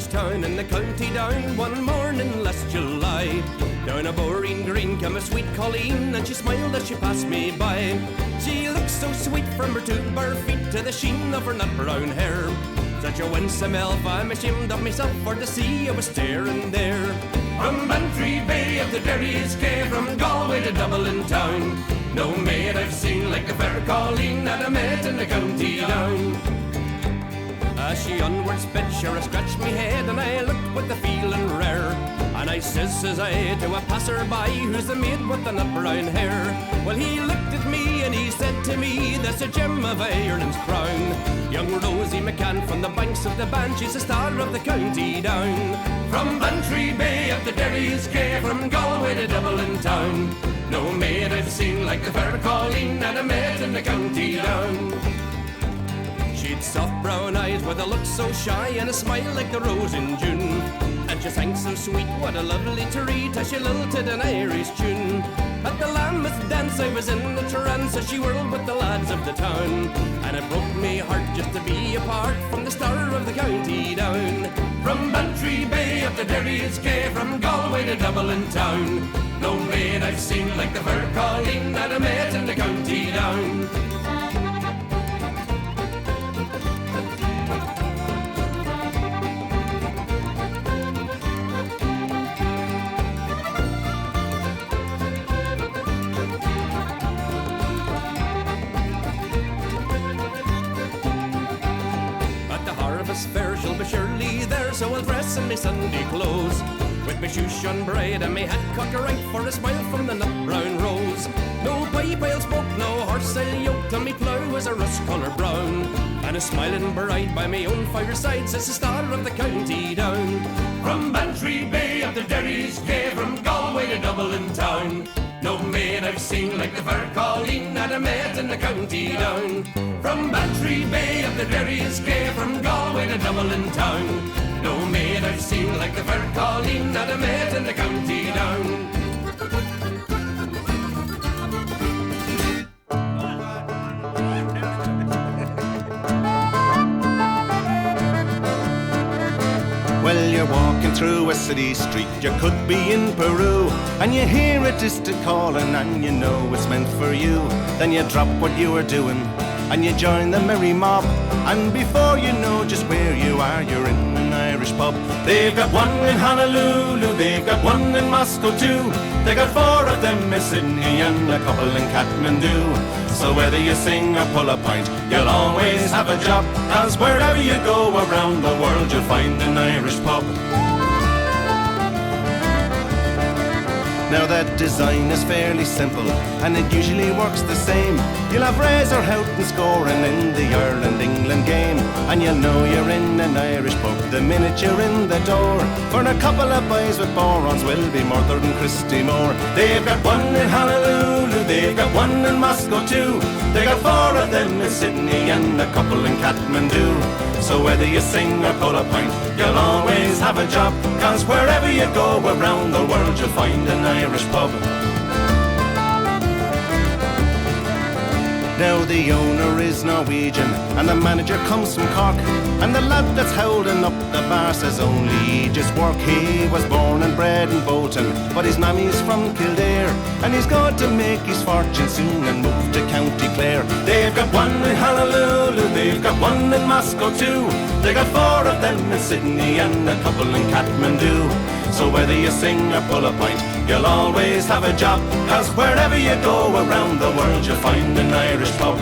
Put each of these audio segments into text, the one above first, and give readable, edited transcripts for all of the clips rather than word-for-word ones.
village town in the county down one morning last July. Down a boring green came a sweet colleen, and she smiled as she passed me by. She looked so sweet from her two bare feet to the sheen of her nut brown hair. Such a winsome elf, I'm ashamed of myself for to see I was staring there. From Bantry Bay up the Derry's Quay, from Galway to Dublin town, no maid I've seen like the fair colleen that I met in the county down. As she onward sped, sure I scratched me head, and I looked with the feeling rare. And I says I to a passer-by, who's the maid with the nut brown hair. Well, he looked at me and he said to me, that's a gem of Ireland's crown. Young Rosie McCann from the banks of the Bann, she's the star of the county down. From Bantry Bay up the Derry's Quay, from Galway to Dublin town, no maid I've seen like the fair colleen that I met in the county down. She'd soft brown eyes with a look so shy and a smile like the rose in June. And she sang so sweet, what a lovely treat, as she lilted an Irish tune. At the Lambeth dance I was in the trance as she whirled with the lads of the town. And it broke me heart just to be apart from the star of the county down. From Bantry Bay up the Derry's Quay, from Galway to Dublin town, no maid I've seen like the fair colleen that I met in the county down. Fair she'll be surely there, so I'll dress in me Sunday clothes, with me shoes shone bright and me hat cocked right for a smile from the nut brown rose. No pipe I'll smoke, no horse I'll yoke, till me plough is a rust colour brown, and a smiling bride by me own fireside says the star of the county down. From Bantry Bay up the Derry's Quay, from Galway to Dublin town, no maid I've seen like the fair colleen that I met in the county down. From Bantry Bay up the Derry's Quay, from Galway to Dublin town, no maid I've seen like the fair colleen that I met in the county down. Well, you're walking through a city street, you could be in Peru, and you hear a distant calling and you know it's meant for you. Then you drop what you were doing and you join the merry mob, and before you know just where you are, you're in an Irish pub. They've got one in Honolulu, they've got one in Moscow too. They got 4 of them in Sydney and a couple in Kathmandu. So whether you sing or pull a pint, you'll always have a job, 'cause wherever you go around the world, you'll find an Irish pub. Now that design is fairly simple, and it usually works the same. You'll have Razor Houghton scoring in the Ireland-England game, and you'll know you're in an Irish pub the minute you're in the door. For a couple of boys with borons will be murdered in Christy Moore. They've got one in Honolulu, they've got one in Moscow too. They got 4 of them in Sydney and a couple in Kathmandu. So whether you sing or pull a pint, you'll always have a job, 'cause wherever you go around the world, you'll find an Irish pub. Now the owner is Norwegian and the manager comes from Cork, and the lad that's holding up the bar says only he just work. He was born and bred in Bolton, but his mammy's from Kildare, and he's going to make his fortune soon and move to County Clare. They've got one in Honolulu, they've got one in Moscow too. They got 4 of them in Sydney and a couple in Kathmandu. So whether you sing or pull a pint, you'll always have a job, 'cause wherever you go around the world, you'll find an Irish pub.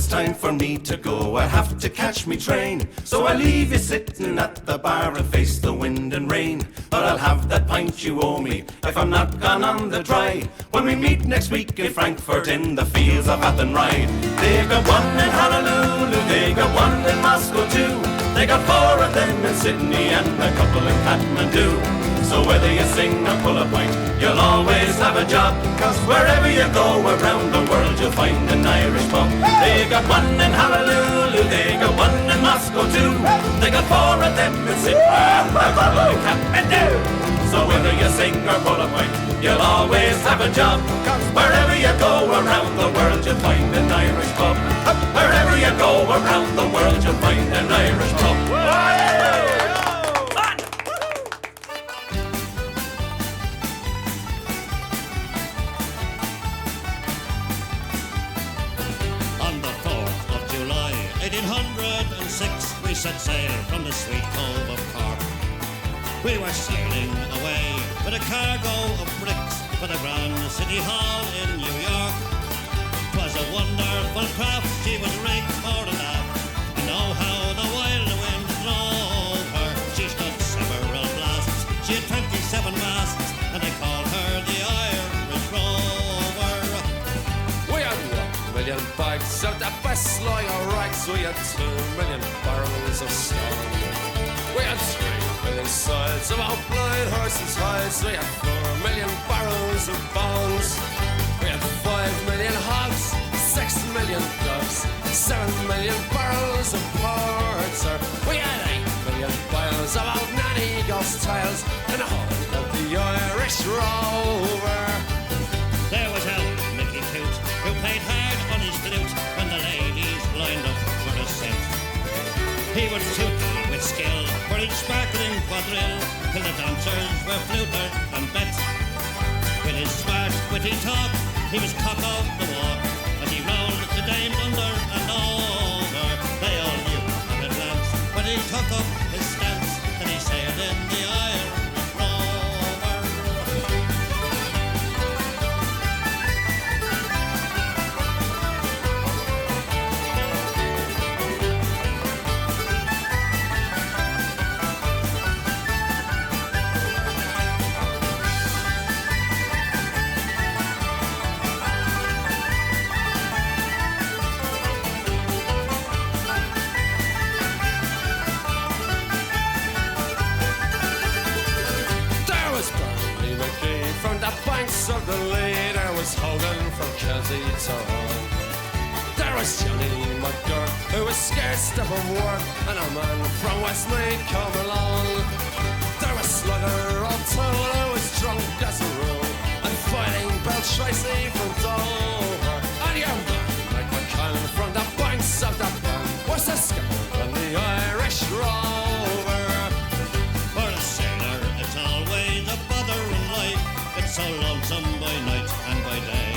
Time for me to go, I have to catch me train, so I leave you sitting at the bar and face the wind and rain. But I'll have that pint you owe me if I'm not gone on the dry, when we meet next week in Frankfurt in the fields of Athenry. They've got one in Honolulu, they've got one in Moscow too. They got 4 of them in Sydney and a couple in Kathmandu. So whether you sing or pull a pint, you'll always have a job. Cause wherever you go around the world, you'll find an Irish pub. They got one in Honolulu, they got one in Moscow too. They got four of them in Sydney, and they're called Kathmandu. So whether you sing or pull a pint, you'll always have a job. Cause wherever you go around the world, you'll find an Irish pub. Wherever you go around the world, you'll find an Irish pub. On the 4th of July, 1806, we set sail from the sweet cove of Cork. We were sailing away with a cargo of bricks for the Grand City Hall in New York. 'Twas a wonderful craft, she was rigged for a laugh. You know how the wild wind drove her. She stood several blasts, she had 27 masts, and they called her the Irish Rover. We had 1 million bags of the best lager rags. We had 2 million barrels of stone. We had 3 million sides of our blind horses' hides. We had 4 million barrels of bones. We had 5 million hogs, 6 million doves, 7 million barrels of porter. We had 8 million bales of old nanny ghost tales and the whole of the Irish Rover. There was old Mickey Toots, who played hard on his flute when the ladies lined up for the set. He would toot with skill for each sparkling quadrille, till the dancers were fluted and bet. With his smart, witty talk, he was cock of the walk, and he rolled the dames under and over. They all knew at a glance when he took up his stance that he sailed in the Irish Rover. From the banks of the Lee, there was Hogan from Kelsey to Hull. There was Johnny McGurk, who was scared stiff of work, and a man from Westmeath come along. There was Slugger O'Toole, who was drunk as a rule, and fighting Bell Tracy from Dover. And your man, Mike McCann, from the banks of the Bank, was a scout on the Irish Rover. For a sailor, it's always a bother in life. It's so lonesome by night and by day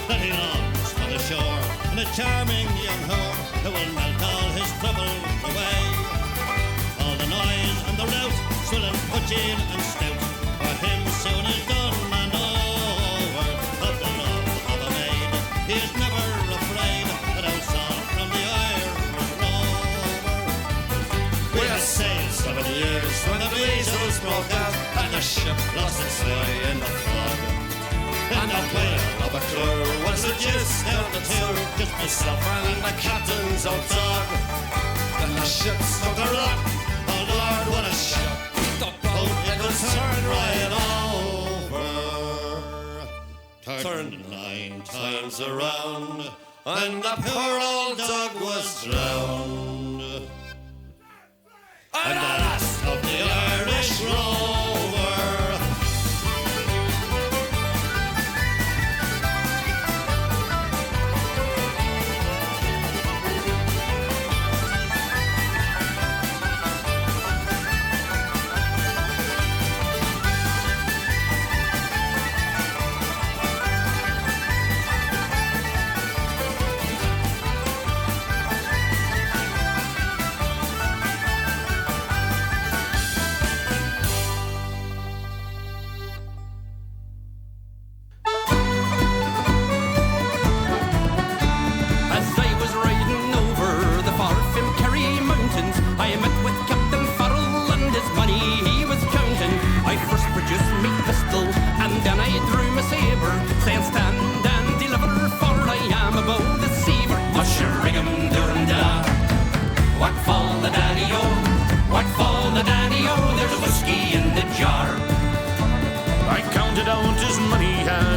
that he longs for the shore and a charming young whore who will melt all his troubles away. All the noise and the rout, swilling, pudging and stout, for him soon is done and over. Of the love of a maid, he is never afraid that I'll song from the Irish Rover. We have sailed 7 years when the measles broke out and the ship lost its way in the fog. And the whale of a crew was the gist of the two, just myself and the captain's old dog. Then the ship struck a rock, oh Lord, what a shock. The boat, it was turned right over. Turned 9 times around, and the poor old dog was drowned. And the last of the Irish Rover.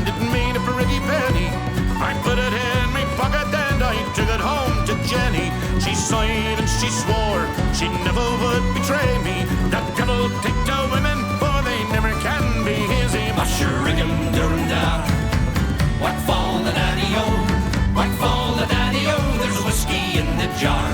and didn't mean a pretty penny. I put it in me pocket and I took it home to Jenny. She sighed and she swore she never would betray me. That devil take to women, for they never can be easy. Mushroom Duranda, what fall the daddy-o, what fall the daddy-o, there's whiskey in the jar.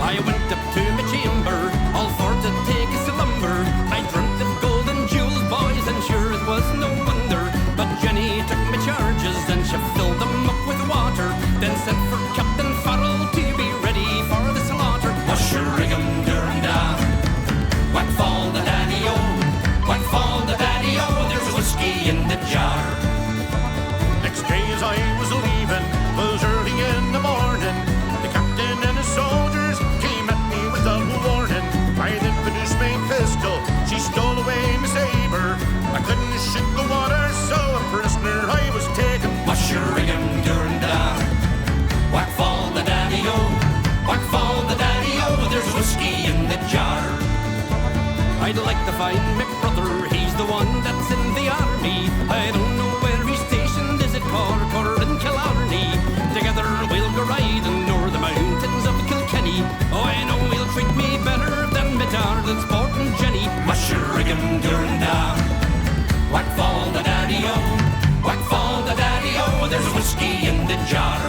I went up to my chamber, all for to take a slumber. I dreamt of golden jewels, boys, and sure it was no wonder. But Jenny took my charges and she filled them up with water, then sent for Captain Farrell to be ready for the slaughter. Mushroom Duranda, what fall the daddy-o, what fall the daddy-o, there's whiskey in the jar. Next day as I was leaving, was early in the morning, the captain and his soldiers came at me without warning. I then produced my pistol, she stole away my saber. I couldn't shoot the water, so a prisoner I was taken. Mushroom Duranda, what fall the daddy-o, what fall the daddy-o, there's whiskey in the jar. I'd like to find my brother, he's the one that's in the army. I don't know where he's stationed, is it Cork or in Killarney? Together we'll go riding o'er the mountains of Kilkenny. Oh, I know he'll treat me better than my darling sporting Jenny. Mushroom Duranda, what fall the daddy-o, what fall the daddy-o, there's whiskey in the jar.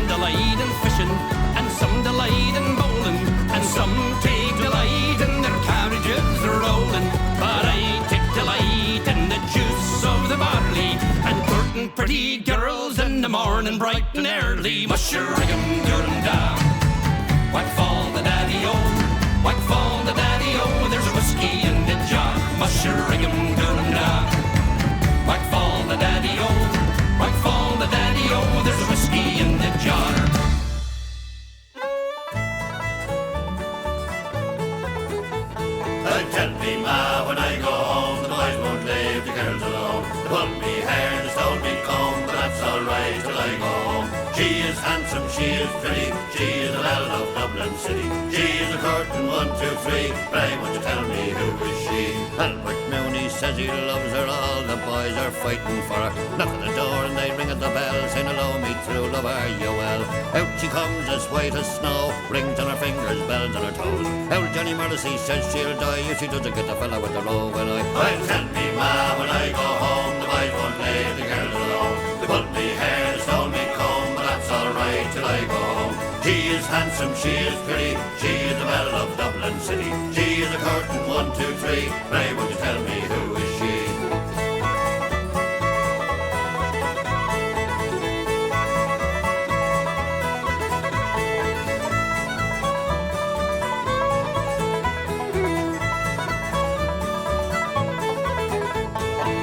Delight in fishing, and some delight in bowling, and some take delight in their carriages rolling. But I take delight in the juice of the barley, and courting pretty girls in the morning bright and early. Mushroom Duranda, what fall the daddy-o, what fall the daddy-o, there's whiskey in the jar. Mushroom Duranda, what fall the daddy-o, what fall the daddy-o, there's whiskey in the jar. Tell me, ma, when I go home, the boys won't leave the girls alone. They pull me hair, they stole me comb, but that's alright till I go home. She is handsome, she is pretty, she is the belle of Dublin City. She is a curtain 1, 2, 3, pray won't you tell me who is she? Albert Mooney says he loves her, all the boys are fighting for her. Knock at the door and they ring at the bell, saying hello, me true lover, you well. Out she comes as white as snow, rings on her fingers, bells on her toes. Old Johnny Morrissey says she'll die if she doesn't get the fella with the roving eye. Well, tell me, ma, when I go home, the boys won't leave the girls alone. They pulled me hair, they stole me comb, but that's alright till I go home. She is handsome, she is pretty, she is the belle of Dublin City. She is a curtain 1, 2, 3, pray would you tell me who is she?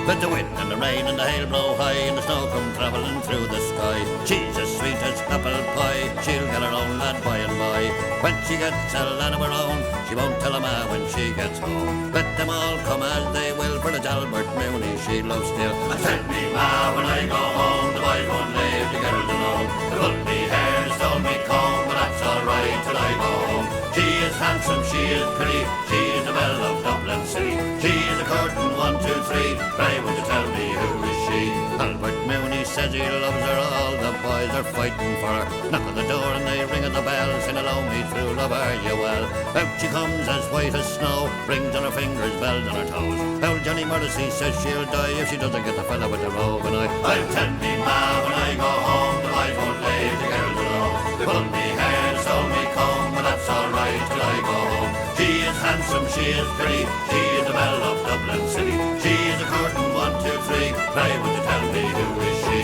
Let the wind and the rain and the hail blow high, and the snow come travelling through the sky. She's as sweet as apple pie, she'll get her own lad by and by. When she gets a lad of her own, she won't tell a ma when she gets home. Let them all come as they will, for it's Albert Mooney she loves still. And tell me, ma, when I go home, the boys won't leave the girls alone. They pulled me hair, they stole me comb, but that's alright till I go home. She is handsome, she is pretty, she is the belle of Dublin City. She is a curtain 1, 2, 3, pray would you tell me who is she? Albert Mooney says he loves her, all the boys are fighting for her. Knock at the door and they ring at the bell, saying hello, me true lover, you well. Out she comes as white as snow, rings on her fingers, bells on her toes. Old Johnny Morrissey says she'll die if she doesn't get the fella with the roving eye. Well, tell me, ma, when I go home, the boys won't leave the girls alone. They pulled me hair, they stole me comb, but that's alright till I go home. She is handsome, she is pretty, she is the belle of Dublin City. She is a curtain 1, 2, 3, pray would you tell me who is she?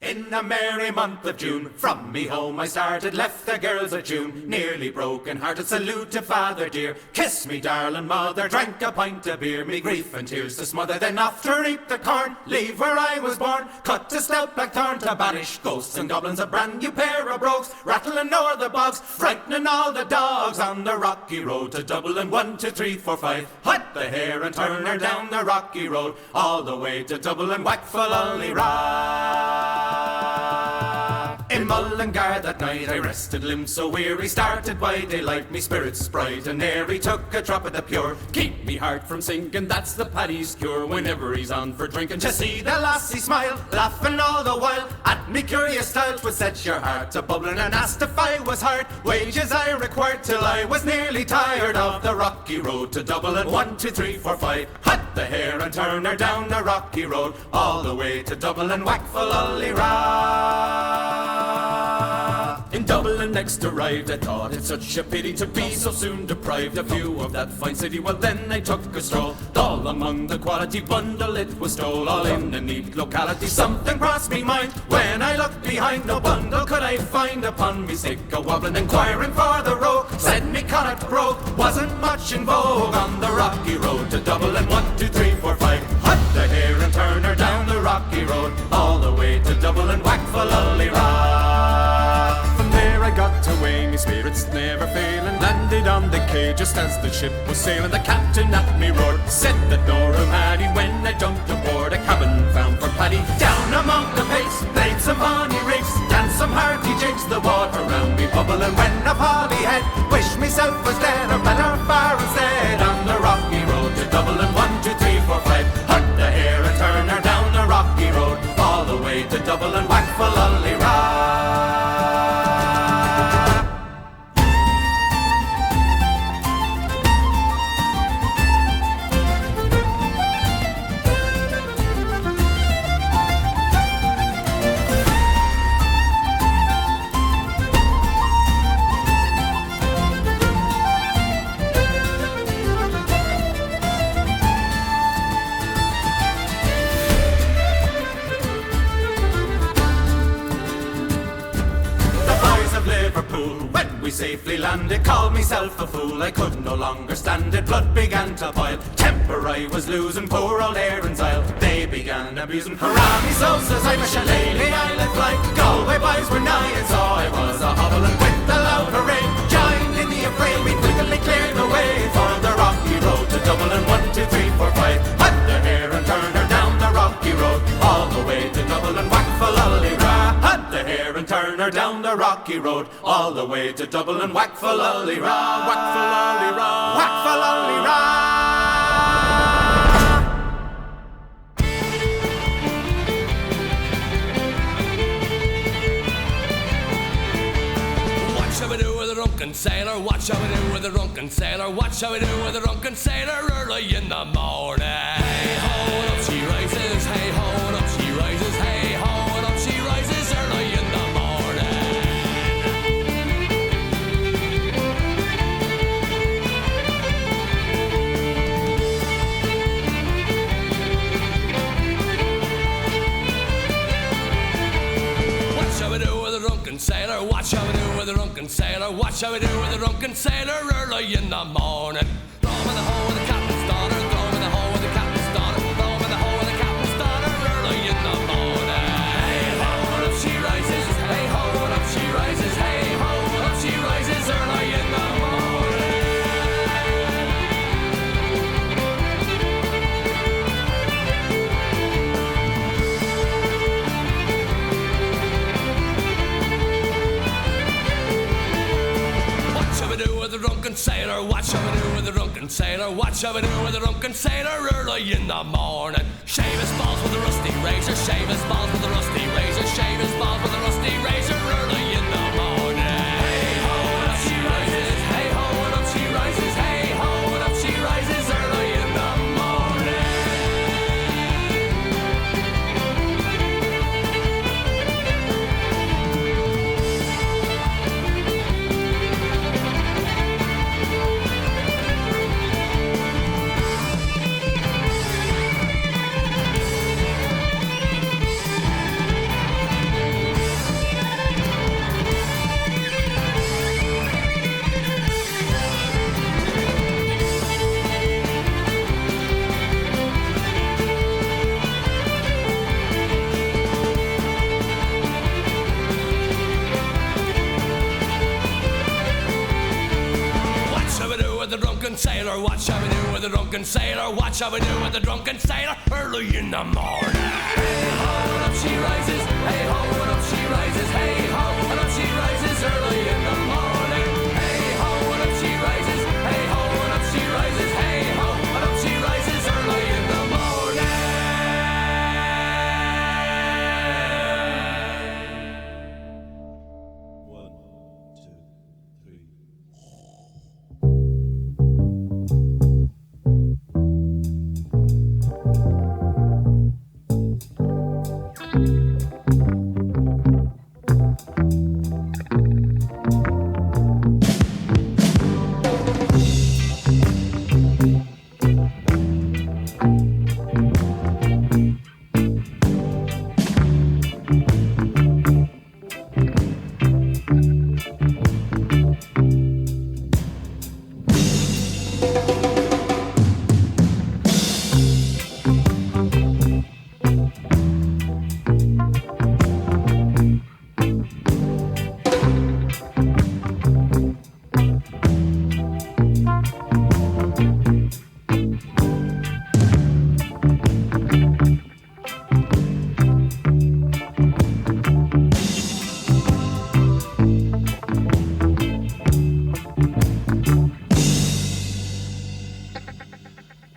In a merry month of June. From me home I started, left the girls at June. Nearly broken-hearted, salute to father dear. Kiss me darling mother, drank a pint of beer. Me grief and tears to smother, then off to reap the corn. Leave where I was born, cut a stout blackthorn to banish ghosts and goblins. A brand new pair of brogues, rattling o'er the bogs, frightening all the dogs on the rocky road to Dublin. 1, 2, 3, 4, 5. Hut the hare and turn her down the rocky road, all the way to Dublin. Whack for lolly in Mullingar that night I rested, limbs so weary, started by daylight, me spirits bright and airy, took a drop of the pure, keep me heart from sinking, that's the paddy's cure, whenever he's on for drinking. To see the lassie smile, laughing all the while, at me curious style, 'twould set your heart to bubbling, and asked if I was hard, wages I required, till I was nearly tired of the rocky road to Dublin. 1, 2, 3, 4, 5, hut the hare and turn her down the rocky road, all the way to Dublin. Whack for lolly in Dublin next arrived, I thought it such a pity to be so soon deprived of view of that fine city. Well then I took a stroll, all among the quality bundle it was stole, all in a neat locality. Something crossed me mind, when I looked behind, no bundle could I find. Upon me sick a wobbling, inquiring for the road, said me Connacht brogue wasn't much in vogue on the rocky road to Dublin. 1, 2, 3, 4, 5, hut the hare and turn her down the rocky road, all the way to Dublin. Whack for lolly From there I got away, me spirits never failing, landed on the quay just as the ship was sailing. The captain at me roared, said that no room had he. When I jumped aboard, a cabin found for Paddy. Down among the pace, played some bonny rigs, danced some hearty jigs, the water round me bubbling. When a Pollyhead, wished myself was dead, or better far instead, on the rocky road to Dublin. 1, 2, 3, 4, 5, hut the hare and turn her down the rocky road, all the way to Dublin. Whack for lolly when we safely landed, called myself a fool, I could no longer stand it, blood began to boil, temper I was losing, poor old Aaron's Isle, they began abusing. Hurrah me so, says I'm a shillelagh, I let fly, Galway boys were nigh, and so I was a hobbling with the loud hooray, joined in the affray, we quickly cleared the way for the rocky road to Dublin. 1, 2, 3, 4, 5, hut the hare and turn her down the rocky road, all the way to Dublin. Whack for lolly hut the hare and turn her down the rocky road, all the way to Dublin. Whack for lolly whack for lolly whack for lolly What shall we do with a drunken sailor? What shall we do with a drunken sailor? What shall we do with a drunken sailor early in the morning? Hey ho, and up she rises, hey ho, and up she rises, hey ho, and up she rises early in the morning. What shall we do with a drunken sailor? What shall we do with a drunken sailor? What shall we do with a drunken sailor early in the morning? Throw him in the hole with the captain's daughter, throw him in the hole with the captain's daughter, throw him in the hole with the captain's daughter early in the morning. Hey ho, and up she rises, hey ho, and up she rises, hey ho, and up she rises early in the morning. What shall we do with a drunken sailor? What shall we do with a drunken sailor? What shall we do with a drunken sailor early in the morning? Shave his balls with a rusty razor, shave his balls with a rusty razor, shave his balls with a rusty razor early in the morning. Hey ho, and up she rises, hey ho, and up she rises, hey ho, and up she rises early in the morning. sailor, what shall we do with the drunken sailor? What shall we do with the drunken sailor? Early in the morning. Hey ho, and up she rises. Hey ho, and up she rises. Hey ho, and up she rises early in the morning. Hey ho, and up she rises. Hey ho, and up she rises. Hey ho, and up she rises early in the morning. One, two, three.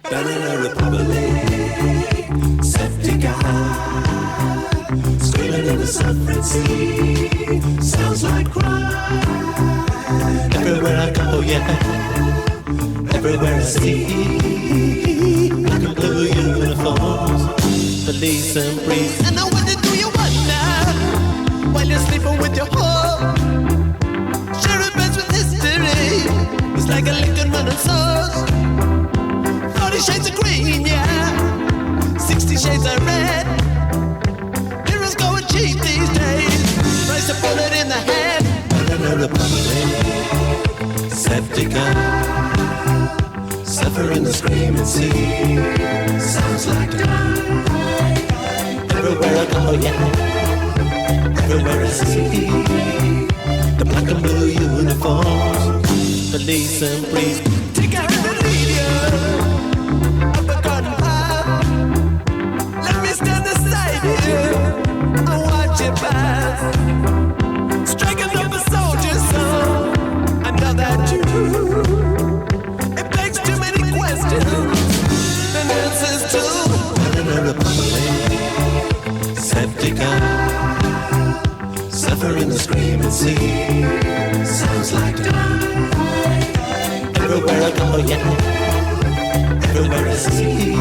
Banana Republic, Septica, screaming in the suffrage sea, sounds like crime. Everywhere I go, yeah, everywhere I see, black and blue uniforms, police and priests. And I wonder, do you wonder, while you're sleeping with your home, sharing beds with history, it's like a liquid running sauce. 40 shades of green, yeah, 60 shades of red. Heroes going cheap these days, price a bullet in the head. Banana Republic, Septica, suffering the screaming sea, sounds like die. Everywhere I go, yeah, everywhere I see, the black and blue uniforms, police and priests. Take a hand and lead you. Striking up a soldier's song, I know that too. It begs too many questions, and answers too. Banana Republic, Septica, suffering the screaming sea, sounds like die. Everywhere I go, yeah, everywhere I see,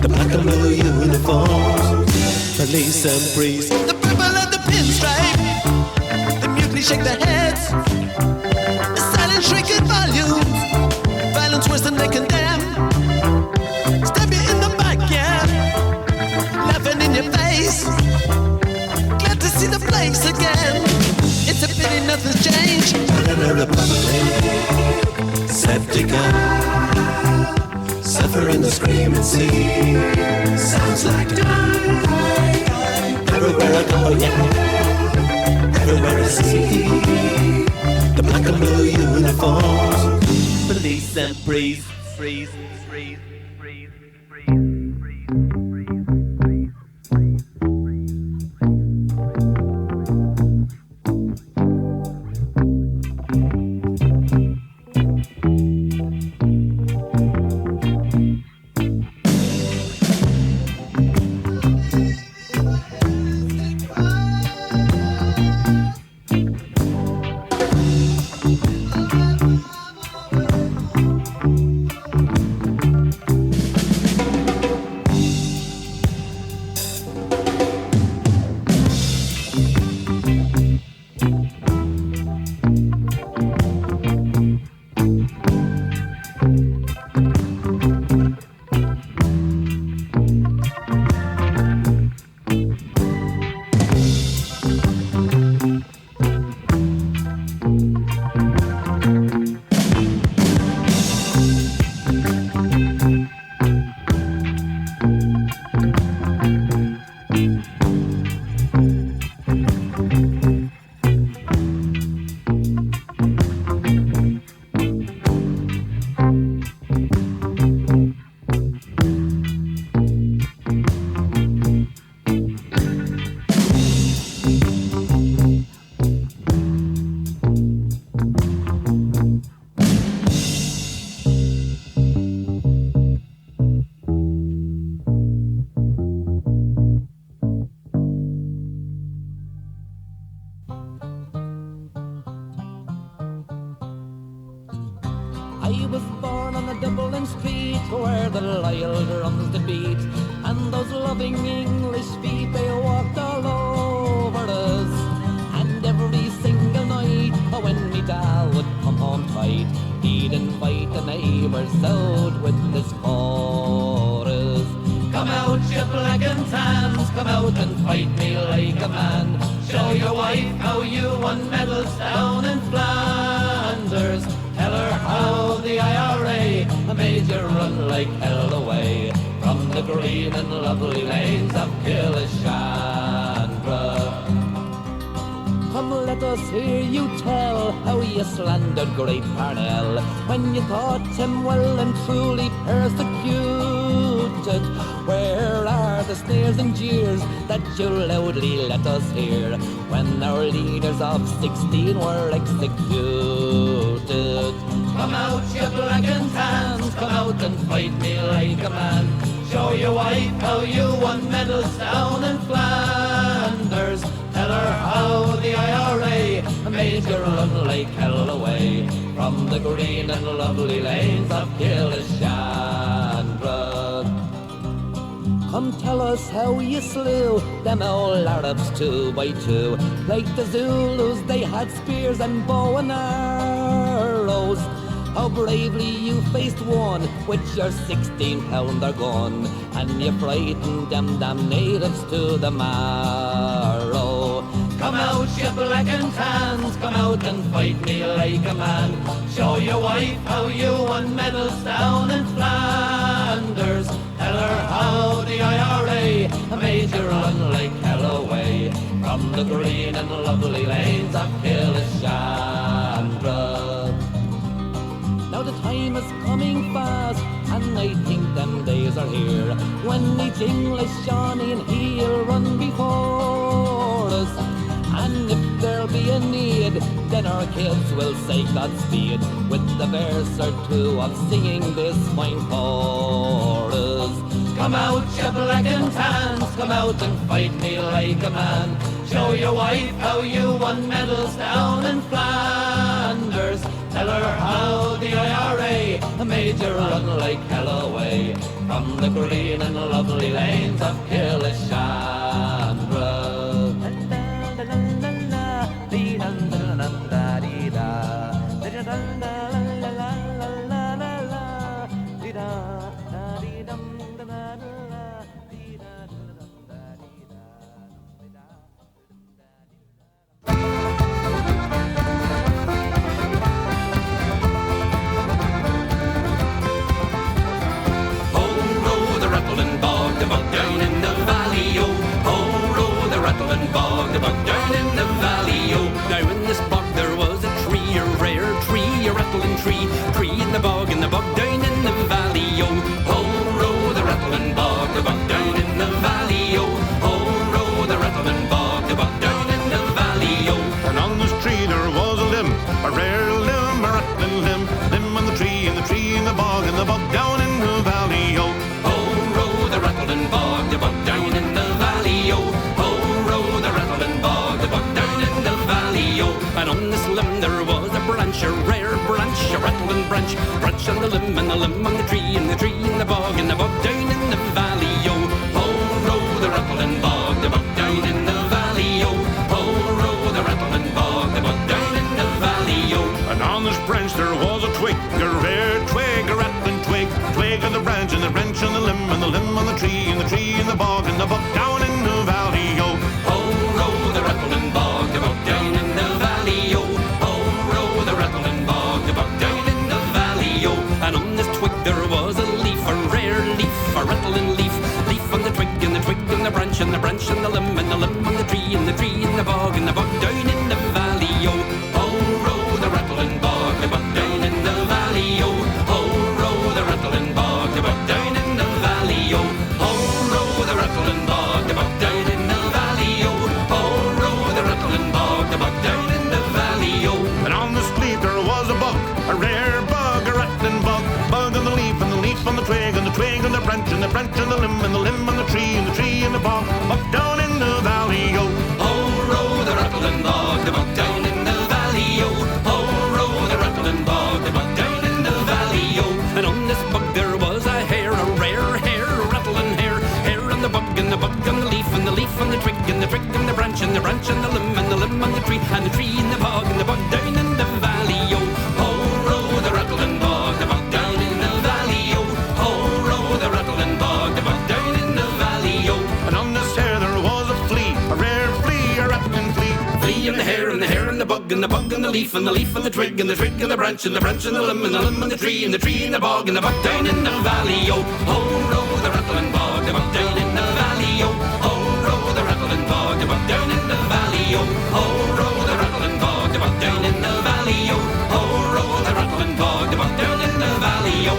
the black and blue uniforms, police and priests. The purple and the pinstripe, the mutiny shake their heads, the silent shrinking volumes, violence worse than they condemn. Stab you in the back, yeah, laughing in your face, glad to see the place again. It's a pity nothing's changed. Banana Republic, Septica, suffering the screaming sea, sounds like die. Everywhere I go, yeah, everywhere I see, the black and blue uniforms, police and priests, freeze, freeze, freeze, freeze, I was born on a Dublin street where the loyal drums to beat, and those loving English feet, they walked all over us. And every single night when me dad would come home tight, he'd invite the neighbours out with his chorus. Come out, you black and tans, come out and fight me like a man. Show your wife how you won medals down in Flanders. Tell her how the IRA made you run like hell away from the green and lovely lanes of Killishandra. Come let us hear you tell how you slandered great Parnell when you thought him well and truly persecuted. Where are the sneers and jeers that you loudly let us hear when our leaders of 16 were executed? Come out, you black and tans, come out and fight me like a man. Show your wife how you won medals down in Flanders. Tell her how the IRA made you run like hell away from the green and lovely lanes of Killishandra. Come tell us how you slew them old Arabs 2 by 2. Like the Zulus, they had spears and bow and arrows. How bravely you faced one with your 16-pounder gun, and you frightened them damn natives to the marrow. Come out, you black and tans, come out and fight me like a man. Show your wife how you won medals down in Flanders. Tell her how the IRA made you run like hell away from the green and lovely lanes of Killishandra. Now the time is coming fast, and I think them days are here when each English Johnny and he'll run before us. And if there'll be a need, then our kids will say Godspeed with the verse or two of singing this fine chorus. Come out, you black and tans, come out and fight me like a man. Show your wife how you won medals down in Flanders. Tell her how the IRA made you run like hell away from the green and lovely lanes of Killishandra. Bog, the bog down in the valley, oh. Now in this bog there was a tree, a rare tree, a rattling tree, tree in the bog down in the valley, oh. Ho, row the rattling bog down in the valley, oh. Ho, row the rattling bog down in the valley, oh. And on this tree there was a limb, a rare limb, a rattling limb, limb on the tree in the bog down in the valley, oh. Ho, row the rattling bog down in the valley, oh. And on this limb there was a branch, a rare branch, a rattling branch, branch on the limb and the limb on the tree, and the tree in the bog down in the valley, yo. Ho, row the rattling bog down in the valley, yo. Ho, row the rattling bog down in the valley, yo. And on this branch there was a twig, a rare twig, a rattling twig, twig on the branch, and the branch on the limb, and the limb on the tree, and the tree in the bog down in the valley, yo. Ho, row the rattling bog down in the valley, yo. Ho, row the rattling bog down in the valley, yo. And on this twig there was a leaf, a rare leaf, a rattling leaf, leaf on the twig, and the twig on the branch, and the branch on the limb, and the limb on the tree, and the tree in the bog down in the valley, yo. Ho, row the rattling bog down in the valley, yo. Ho, row the rattling bog down in the valley, yo. Ho, row the rattling bog down in the valley, yo. Ho, row the rattling bog down in the valley, yo. And on this leaf there was a bug, a rare bug, a rattling bug, bug on the leaf, and the leaf on the twig, and the twig on the branch, and the branch on the limb, and the limb on the tree, and the tree in the bog down in the valley, yo. Ho, row the rattling bog down in the valley, yo. Ho, row the rattling bog down in the valley. and the tree in the bog down in the valley, yo. Ho, row the rattle and bog down in the valley, yo. Ho, row the rattle and bog down in the valley, yo. And on the stair there was a flea, a rare flea, a rattling flea. Flea and the hare and the hare and the bug and the bug and the leaf and the leaf and the twig and the twig and the branch and the branch and the limb and the limb and the tree and the tree and the bog down in the valley, yo. Ho, row the rattle and bog down in the valley, yo. Ho, row the rattle and bog down in the valley, yo. Ho, row the rattle and bog down in the valley, yo. Ho, row the rattle and bog down in the valley, yo.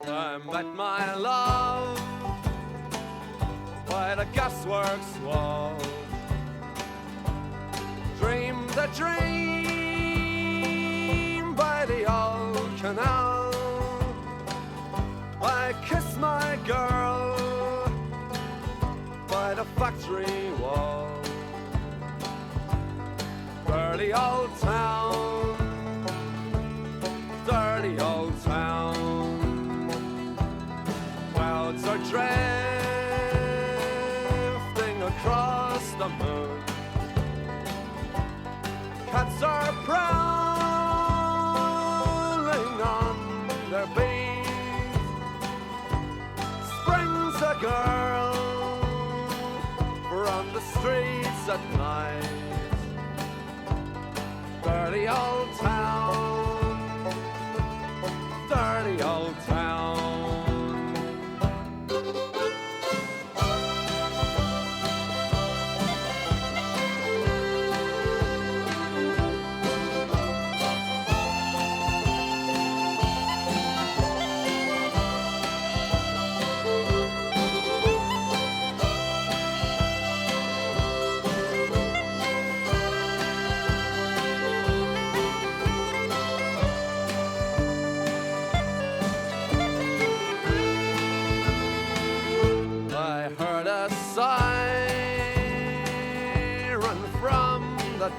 I met my love by the gasworks wall. Dreamed a dream by the old canal. I kissed my girl by the factory wall. Dirty old town, dirty old town. Clouds are drifting across the moon. Cats are prowling on their beat. Springs a girl from the streets at night. Dirty old town, dirty old town.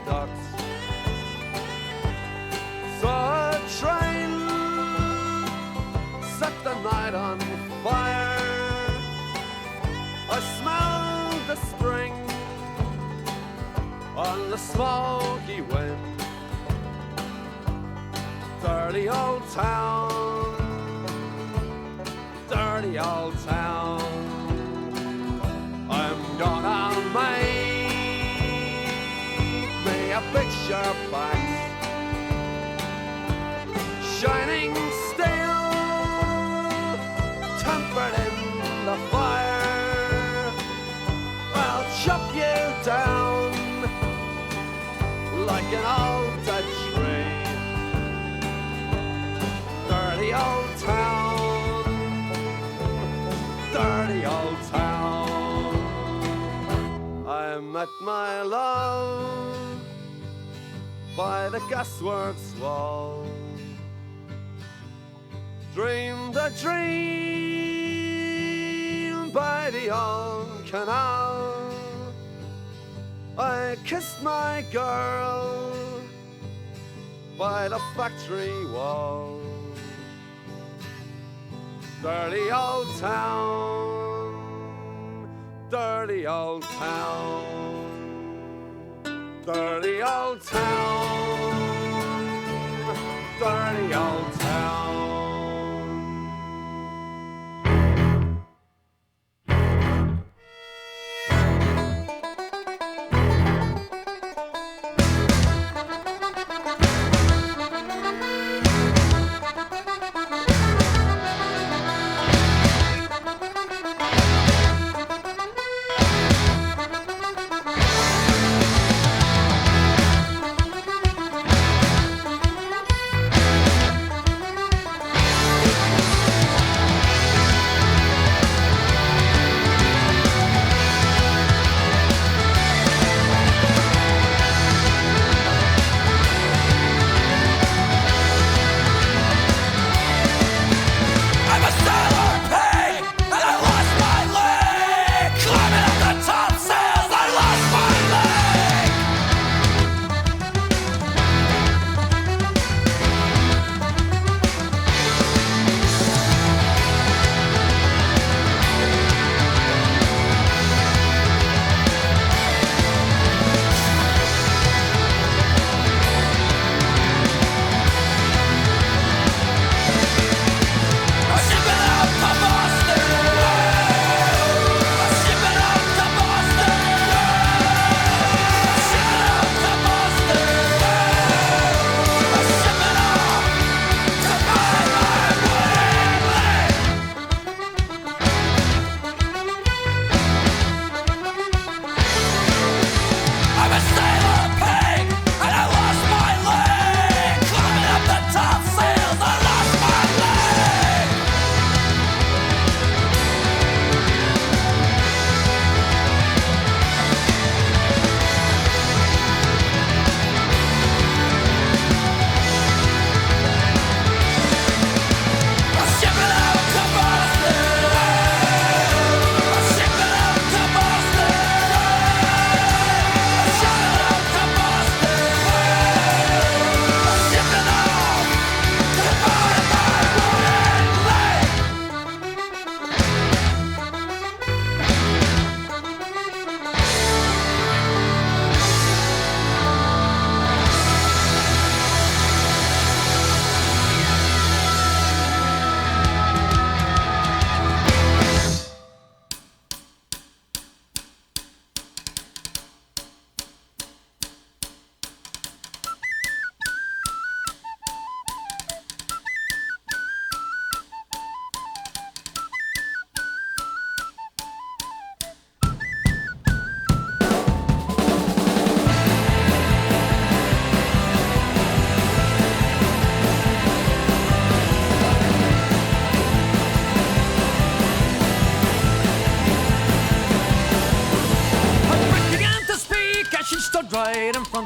Ducks. Saw a train set the night on fire. I smelled the spring on the smoky wind. Dirty old town, dirty old town. I'm gonna make a picture box, shining steel, tempered in the fire. I'll chop you down like an old dead tree. Dirty old town, dirty old town. I met my love by the gasworks wall. Dreamed a dream by the old canal. I kissed my girl by the factory wall. Dirty old town, dirty old town. Dirty old town, dirty old town.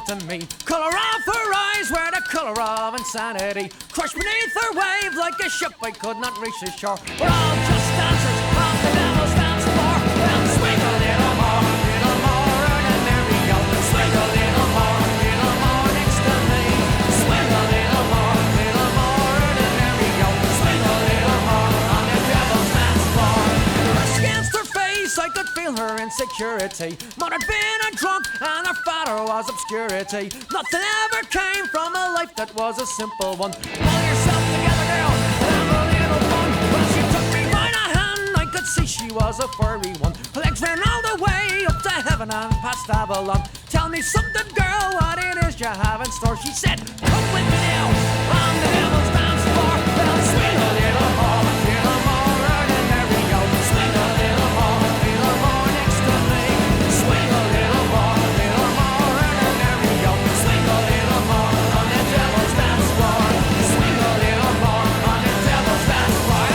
to me. Colour of her eyes were the colour of insanity. Crushed beneath her wave like a ship I could not reach the shore. We're all just dancers on the devil's dance floor. Well, swing a little more, and there we go. Swing a little more next to me. Swing a little more, and there we go. Swing a little more on the devil's dance floor. Brushed against her face, I could feel her insecurity. Mother had been a drunk and her father was obscurity. Nothing ever came from a life that was a simple one. Pull yourself together, girl, have a little fun. Well, she took me by the hand, I could see she was a furry one. Her legs ran all the way up to heaven and past Avalon. Tell me something, girl, what it is you have in store. She said, come with me now on the devil's dance floor. Well, swing a little more, and there we go. Swing a little more next to me. Swing a little more, and there we go. Swing a little more on the devil's dance floor. Swing a little more on the devil's dance floor.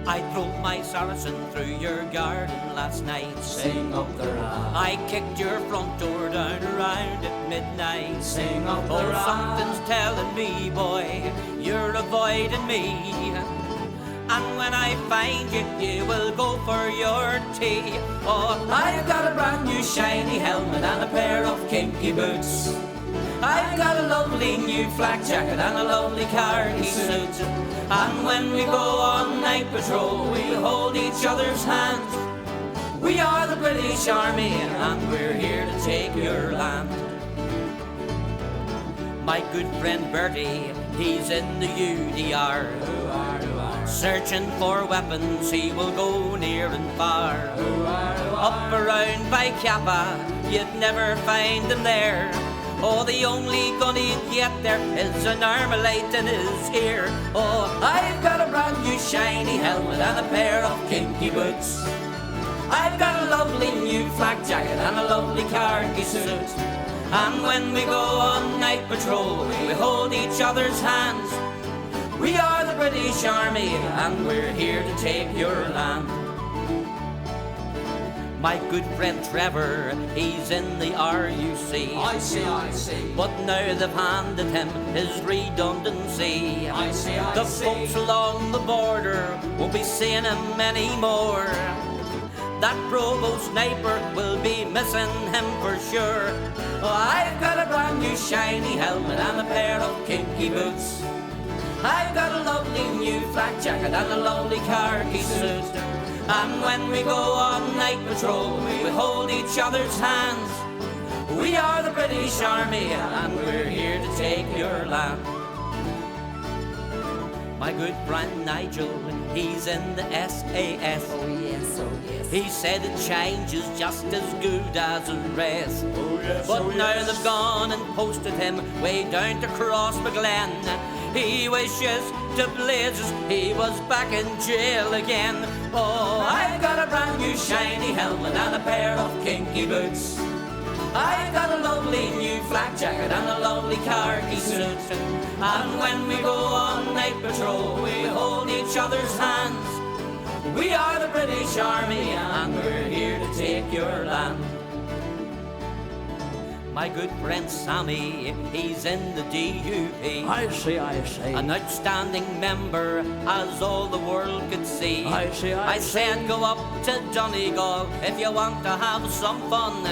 I drove my Saracen through your garden last night. Sing up the ride. I kicked your front door down around at midnight. Sing up the ride. Something's telling me, boy, you're avoiding me. And when I find you, you will go for your tea. Oh, I've got a brand new shiny helmet and a pair of kinky boots. I've got a lovely new flak jacket and a lovely khaki suit. And when we go on night patrol, we hold each other's hands. We are the British Army and we're here to take your land. My good friend Bertie, he's in the UDR. Searching for weapons, he will go near and far. Up around by Kappa, you'd never find him there. Oh, the only gun he'd get there is an Armalite in his ear. Oh, I've got a brand new shiny helmet and a pair of kinky boots. I've got a lovely new flak jacket and a lovely khaki suit. And when we go on night patrol, we hold each other's hands. We are the British Army and we're here to take your land. My good friend Trevor, he's in the RUC. I see. But now they've handed him his redundancy. I see. The folks along the border won't be seeing him anymore. That provost sniper will be missing him for sure. Oh, I've got a brand new shiny helmet and a pair of kinky boots. I've got a lovely new flak jacket and a lovely khaki suit. And when we go on night patrol, we hold each other's hands. We are the British Army and we're here to take your land. My good friend Nigel, he's in the SAS. Oh yes. He said the change is just as good as the rest. Oh yes. But now they've gone and posted him way down to Crossmaglen. He wishes to blazes he was back in jail again. Oh, I've got a brand new shiny helmet and a pair of kinky boots. I've got a lovely new flak jacket and a lovely khaki suit. And when we go on night patrol, we hold each other's hands. We are the British Army and we're here to take your land. My good friend Sammy, he's in the DUP. I see. An outstanding member, as all the world could see. I said go up to Donegal if you want to have some fun.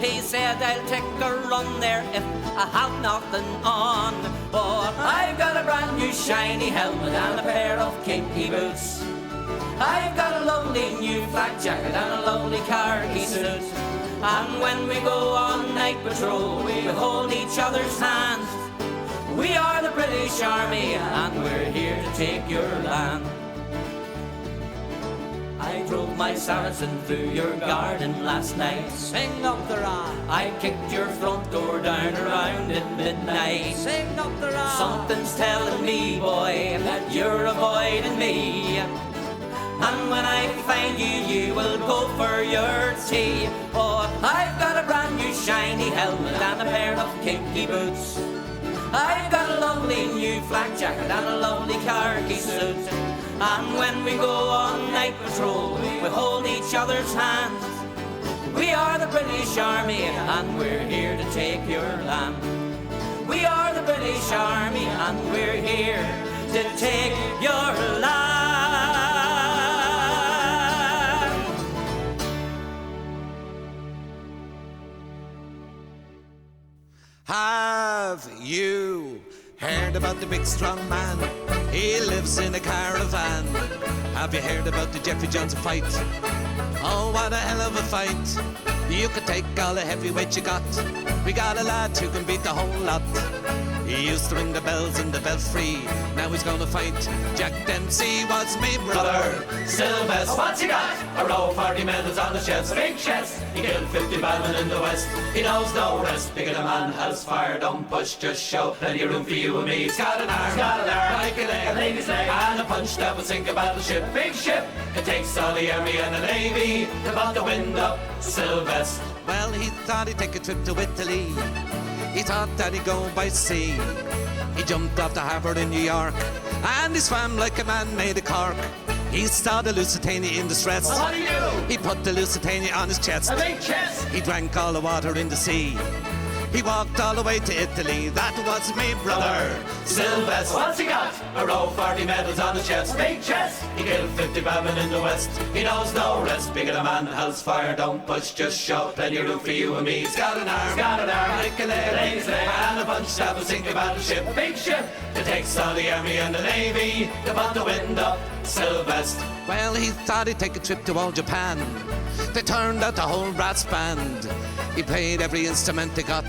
He said I'll take a run there if I have nothing on. Oh, I've got a brand new shiny helmet and a pair of kinky boots. I've got a lovely new flak jacket and a lovely khaki suit. And when we go on night patrol, we hold each other's hands. We are the British Army and we're here to take your land. I drove my Saracen through your garden last night. Sing up the rhyme. I kicked your front door down around at midnight. Sing up the rhyme. Something's telling me, boy, that you're avoiding me. And when I find you, you will go for your tea. Oh, I've got a brand new shiny helmet and a pair of kinky boots. I've got a lovely new flak jacket and a lovely khaki suit. And when we go on night patrol, we hold each other's hands. We are the British Army and we're here to take your land. We are the British Army and we're here to take your land. Have you heard about the big strong man? He lives in a caravan. Have you heard about the Jeffrey Johnson fight? Oh, what a hell of a fight. You could take all the heavyweight you got. We got a lad who can beat the whole lot. He used to ring the bells in the belfry. Now he's gonna fight Jack Dempsey. What's me brother? Sylvester, what's he got? A row of 40 medals on the chest, big chest. He killed 50 badmen in the west. He knows no rest. Big a man has fire, don't push, just show. Plenty of room for you and me. He's got an arm, like a leg, a lady's leg, and a punch that will sink a battleship. Big ship, it takes all the army and the navy to put the wind up. Sylvester. Well, he thought he'd take a trip to Italy. He thought that he'd go by sea. He jumped off the harbour in New York, and he swam like a man made of cork. He saw the Lusitania in distress. Well, what do you do? He put the Lusitania on his chest. A big chest. He drank all the water in the sea. He walked all the way to Italy. That was me brother. Sylvester, what's he got? A row of 40 medals on the chest, big chest. He killed 50 badmen in the west. He knows no rest. Big a man has fire, don't push, just show. Plenty of room for you and me. He's got an arm, like a leg, lady's leg, and a punch that will sink a battleship. A big ship that takes all the army and the navy to put the wind up. Sylvester. Well, he thought he'd take a trip to old Japan. They turned out the whole brass band. He played every instrument they got.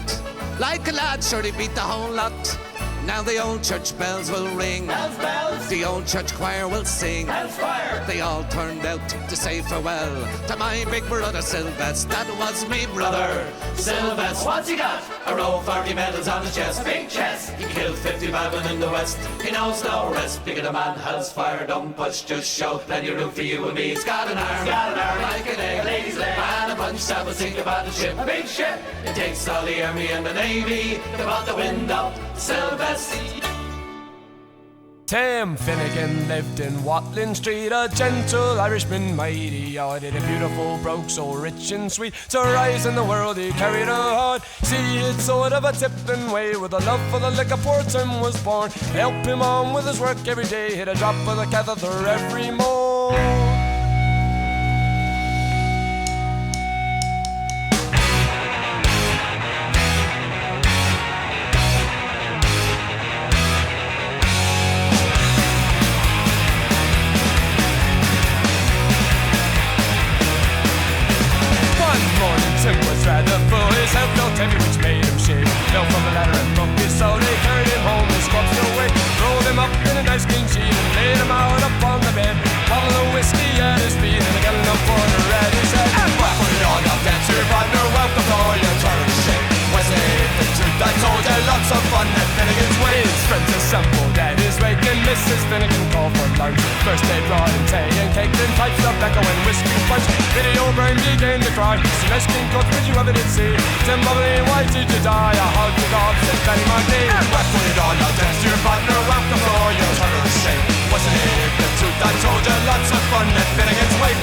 Like a lad, sure he beat the whole lot. Now the old church bells will ring. Bells, bells. The old church choir will sing. Bells, choir. They all turned out to say farewell to my big brother Sylvester. That was me brother. Sylvester, what's he got? A row of 40 medals on his chest, big chest. He killed 50 badmen in the west. He knows no rest. Big a man has fire, don't push, just show. Plenty of room for you and me. He's got an arm, like a leg, a lady's leg, and a punch that will sink a battleship. A big ship. It takes all the army and the navy to put the wind up. Sylvester. Tim Finnegan lived in Watling Street, a gentle Irishman, mighty-eyed, a beautiful brogue, so rich and sweet. To rise in the world he carried a heart. See, it's sort of a tipping way, with a love for the liquor poor Tim was born. Help him on with his work every day, hit a drop of the catheter every morn. Tim was rather full, his head felt heavy which made him shake. Fell from the ladder and broke his soul. They carried him home, his corpse no way. Rolled him up in a nice clean sheet and laid him out upon the bed. Bottle of whiskey at his feet and a gallon of porter at his head. And whack put it on, now dance your partner, welcome to all your turn to shake. Was it the truth I told you? Lots of fun at Finnegan's way. His friends assembled at his wake and Mrs. Finnegan called for lunch. First they brought in tea and cake, then pipes, tobacco and whiskey punch. Video burn began to cry. Nice clean coat, did you ever did see? Tim Bubbly, why did you die? I hugged the dog, said Benny my knee. And whack put it on, now dance to your partner, welcome to all your turn to shake. Wasn't it the truth I told you? Lots of fun at Finnegan's way.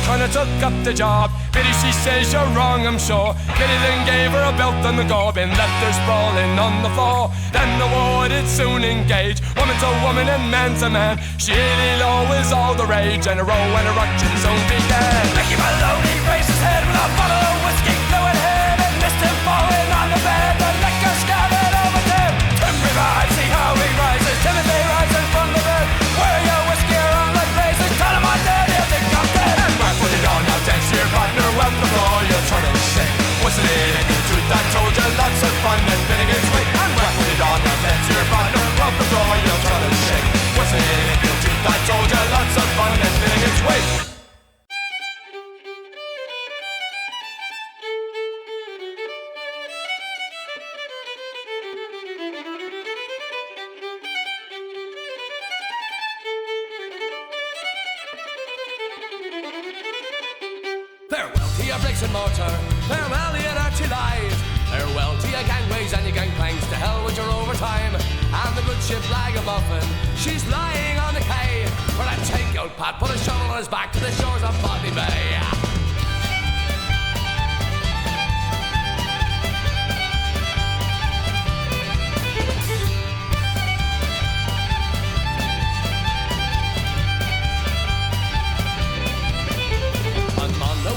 Kinda took up the job. Biddy, she says you're wrong, I'm sure. Biddy then gave her a belt on the gob and left her sprawling on the floor. Then the war did soon engage, woman to woman and man to man. Shitty law was all the rage, and a row and a ruction soon began. Mickey Maloney raised his head with a bottle of whiskey, blew it him and missed him falling on the bed. The liquor scattered over Tim. Tim revives, see how he rises. Timothy rising from the bed. Where your whiskey around like blazes? Tell him I'm dead, he'll think I'm dead. Put it on, now dance your partner, welcome to all your turn and shake. Wasn't it the truth I told you? Lots of fun at Finnegan's way. And put it on, now dance your partner, welcome to all your turn and shake. Wasn't it the truth I told you? Lots of fun at Finnegan's way. Farewell to your bricks and mortar, farewell to your dirty lies. Farewell to your gangways and your gangplanks, to hell with your overtime. And the good ship Blaggards, she's lying on the quay, where that take-out Pat put a shovel on his back to the shores of Botany Bay.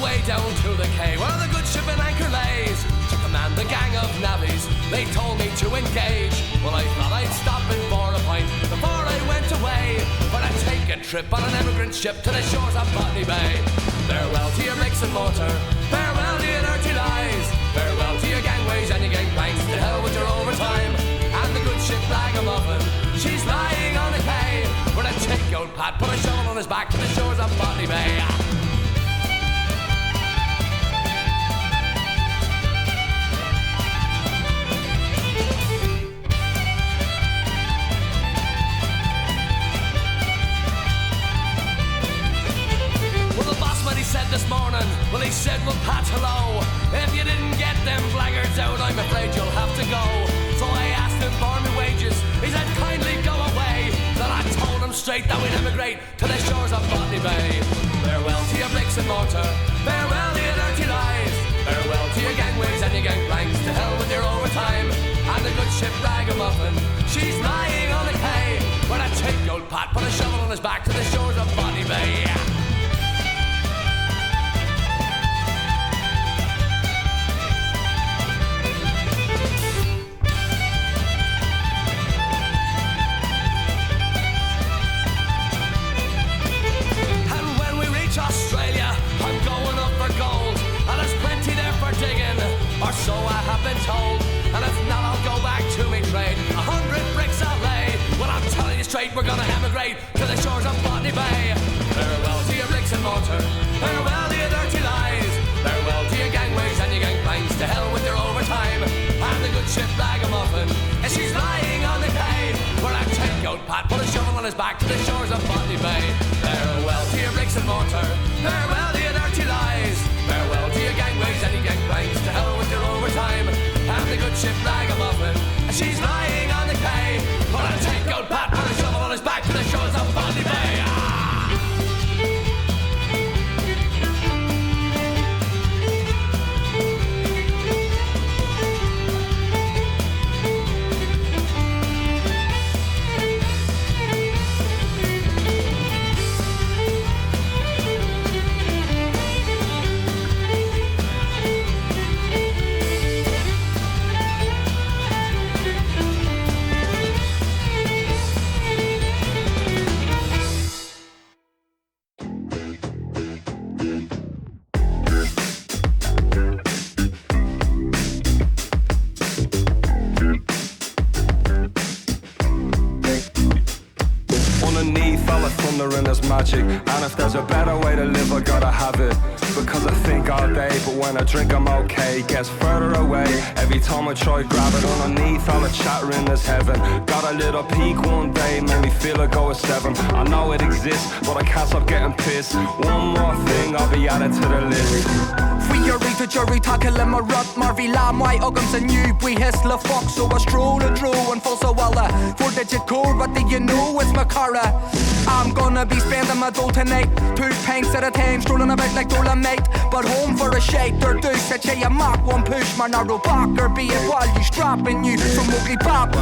Way down to the quay where the good ship and anchor lays, to command the gang of navvies, they told me to engage. Well, I thought I'd stop in for a pint before I went away, but I'd take a trip on an emigrant ship to the shores of Botany Bay. Farewell to your bricks and mortar, farewell to your dirty lies. Farewell to your gangways and your gangplanks, to hell with your overtime. And the good ship Blaggards, she's lying on the quay, where a take-out Pat put a shovel on his back to the shores of Botany Bay. This morning, well, he said, well, Pat, hello. If you didn't get them Blaggards out, I'm afraid you'll have to go. So I asked him for my wages. He said, kindly go away. Then I told him straight that we'd emigrate to the shores of Botany Bay. Farewell to your bricks and mortar, farewell to your dirty lies. Farewell to your gangways and your gangplanks, to hell with your overtime. And the good ship Blaggards, she's lying on the quay, where that take-out Pat put a shovel on his back to the shores of Botany Bay. Australia, I'm going up for gold, and there's plenty there for digging, or so I have been told. And if not, I'll go back to me trade. 100 bricks I'll lay. Well, I'm telling you straight, we're gonna emigrate to the shores of Botany Bay. Farewell to your bricks and mortar, farewell to your dirty lies. Farewell to your gangways and your gangplanks, to hell with your overtime. And the good ship Blaggards, and she's lying on the quay, where I take out Pat, put a shovel on his back to the shores of Botany Bay. Farewell to your bricks and mortar, farewell to your dirty lies, farewell to your gangways and your gangplanks, to hell with your overtime, and the good ship Ragamuffin, and she's lying on the quay. Put a tank old Pat, put a shovel on his back to the shores of Botany Bay. Magic, and if there's a better way to live, I gotta have it. Because I think all day, but when I drink I'm okay. Gets further away every time I try grab it. Underneath all the chattering there's heaven. Got a little peak one day, made me feel I go a 7. I know it exists, but I can't stop getting pissed. One more thing, I'll be added to the list. Frieri to jury tackle him a rut Marvy lam why ugums a new we hisla fox so a stroll a drew and full so walla for the core but do you know it's my cara. I'm gonna be spending my dough tonight. 2 pints at a time, strolling about like Dolomite. But home for a shake, they're deuce. Said you mark one push, my narrow back or be it while you strapping you from ugly pop.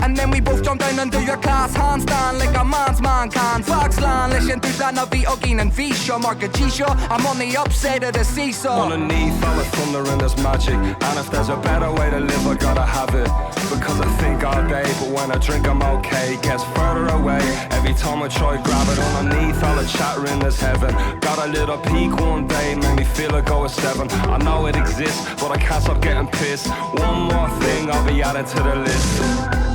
And then we both jump down and do your class handstand like a man's man can. Foxland, listen to that of the Uggin and V-Show. Market G-Show, I'm on the upside of the seesaw. Underneath all the thunder and there's magic. And if there's a better way to live, I gotta have it. Because I think all day, but when I drink I'm okay. Gets further away every time I try grab it. Underneath all the chattering there's heaven. Got a little peak one day, made me feel I go a 7. I know it exists, but I can't stop getting pissed. One more thing, I'll be added to the list.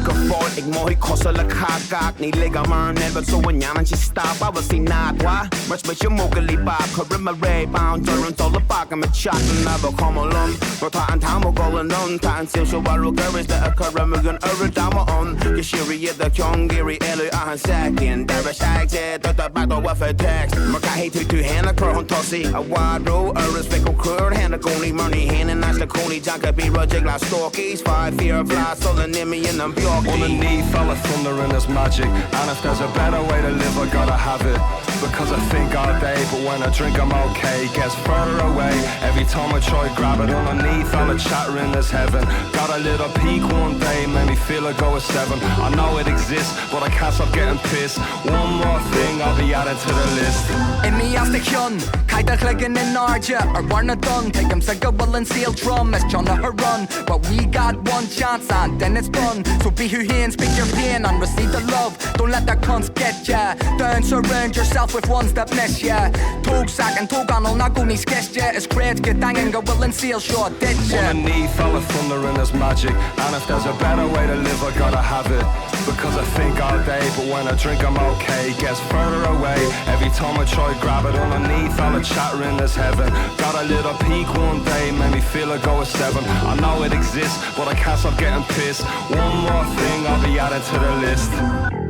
Gevoel, ik mooi kostelijk haak niet liggen maar net wat zo een jan en je staat. I was in Nagua, maar met je mogelijk baak. Karim mijn ray bound, turn to the back and my Chatten never come along. But I and time going on, time still so well girls that a Karim again every time on. Je shiri the young Gary Ellie aan second. Daar is hij zet dat de back door wat text. Maar kan hij to hand a crown tossy. A wide row, a respect of curd hand a coney money hand and nice the coney junk a be reject like stalkies. 5 fear fly so the name in them pure. Underneath all the thunder and there's magic. And if there's a better way to live, I gotta have it. Because I think all day, but when I drink I'm okay. Gets further away every time I try grab it. Underneath all the chattering there's heaven. Got a little peak one day, made me feel I go a 7. I know it exists, but I can't stop getting pissed. One more thing, I'll be added to the list. In me as the kyun, kaida kligging in Arja, or warna done. Take him sig a will and seal drum as John her run. But we got one chance and then it's done. So be who he and speak your pain and receive the love. Don't let the cunts get ya. Don't surround yourself with ones that miss ya. Tog sack and tog on all not go ni sketch ya. It's great get dangin' go will and seal sure dead ya. Underneath all the thunder and there's magic. And if there's a better way to live, I gotta have it. Because I think all day, but when I drink I'm okay. Gets further away every time I try grab it. Underneath all the chattering there's heaven. Got a little peak one day, made me feel I go a 7. I know it exists, but I can't stop getting pissed. One more thing, I'll be added to the list.